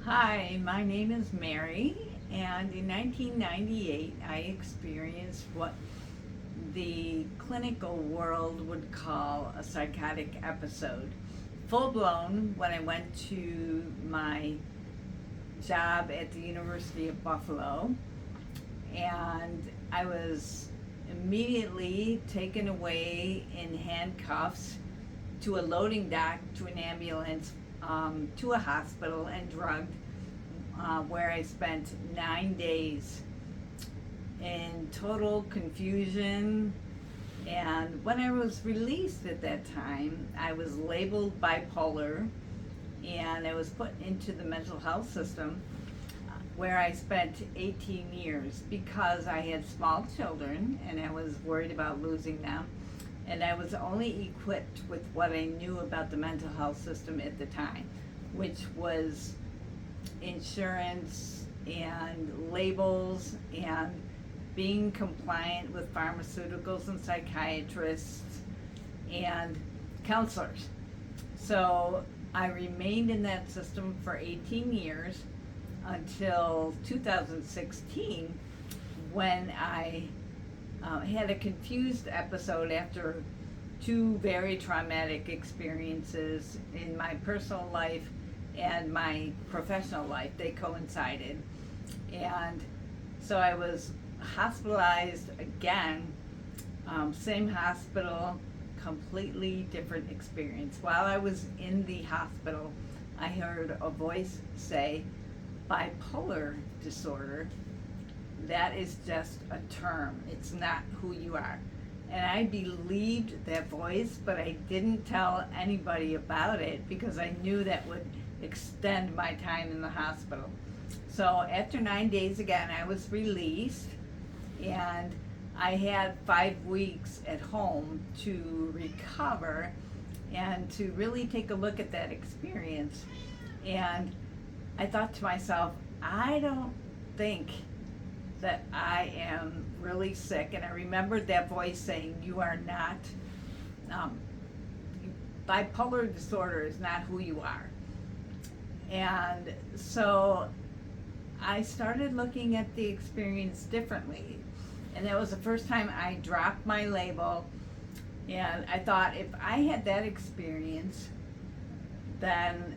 Hi, my name is Mary, and in 1998 I experienced what the clinical world would call a psychotic episode. Full blown when I went to my job at the University of Buffalo, and I was immediately taken away in handcuffs to a loading dock, to an ambulance, to a hospital, and drugged, where I spent 9 days in total confusion. And when I was released at that time, I was labeled bipolar, and I was put into the mental health system, where I spent 18 years because I had small children and I was worried about losing them. And I was only equipped with what I knew about the mental health system at the time, which was insurance and labels and being compliant with pharmaceuticals and psychiatrists and counselors. So I remained in that system for 18 years until 2016, when I had a confused episode after two very traumatic experiences in my personal life and my professional life. They coincided. And so I was hospitalized again, same hospital, completely different experience. While I was in the hospital, I heard a voice say, bipolar disorder. That is just a term. It's not who you are. And I believed that voice, but I didn't tell anybody about it because I knew that would extend my time in the hospital. So after 9 days again, I was released, and I had 5 weeks at home to recover and to really take a look at that experience. And I thought to myself, I don't think that I am really sick. And I remembered that voice saying, you are not, bipolar disorder is not who you are. And so I started looking at the experience differently. And that was the first time I dropped my label. And I thought, if I had that experience, then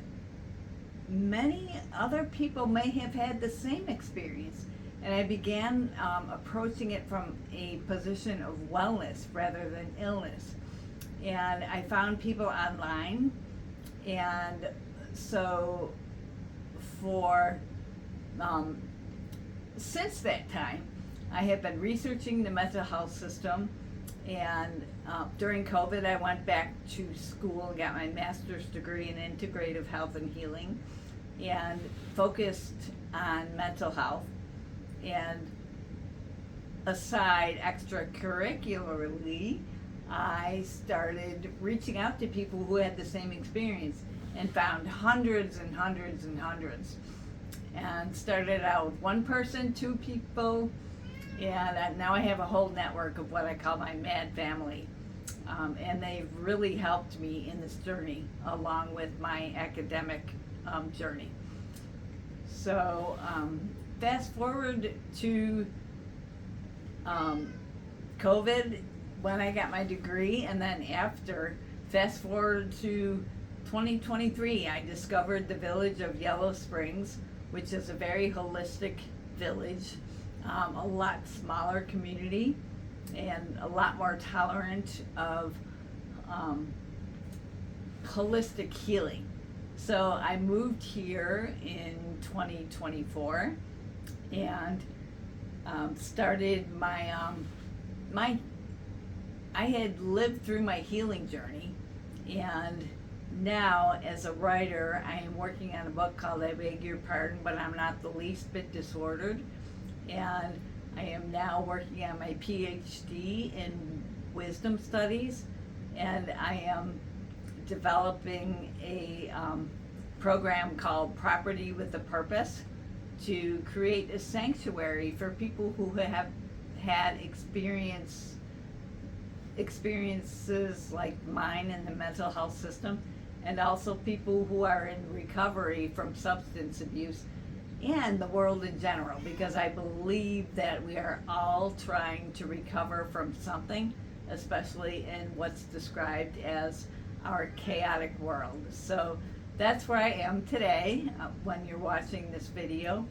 many other people may have had the same experience. And I began approaching it from a position of wellness rather than illness. And I found people online. And so for since that time, I have been researching the mental health system. And during COVID, I went back to school and got my master's degree in integrative health and healing, and focused on mental health. And aside, extracurricularly, I started reaching out to people who had the same experience, and found hundreds and hundreds and hundreds. And started out with one person, two people, and now I have a whole network of what I call my mad family. And they've really helped me in this journey, along with my academic journey. So fast forward to COVID, when I got my degree, and then after, fast forward to 2023, I discovered the village of Yellow Springs, which is a very holistic village, a lot smaller community, and a lot more tolerant of holistic healing. So I moved here in 2024, and started my I had lived through my healing journey, and now as a writer, I am working on a book called I Beg Your Pardon, But I'm Not the Least Bit Disordered. And I am now working on my PhD in wisdom studies, and I am developing a program called Property with a Purpose, to create a sanctuary for people who have had experiences like mine in the mental health system, and also people who are in recovery from substance abuse and the world in general, because I believe that we are all trying to recover from something, especially in what's described as our chaotic world. So that's where I am today when you're watching this video.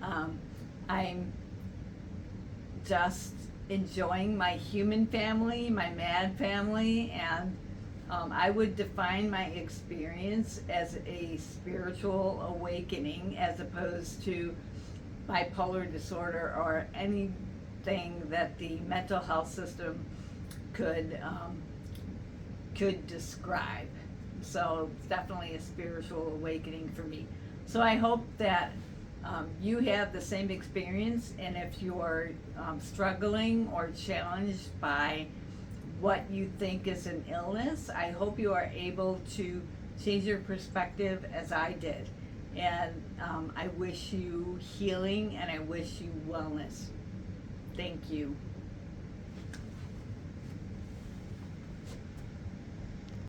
I'm just enjoying my human family, my mad family, and I would define my experience as a spiritual awakening as opposed to bipolar disorder or anything that the mental health system could describe. So it's definitely a spiritual awakening for me. So I hope that you have the same experience, and if you're struggling or challenged by what you think is an illness, I hope you are able to change your perspective as I did. And I wish you healing, and I wish you wellness. Thank you.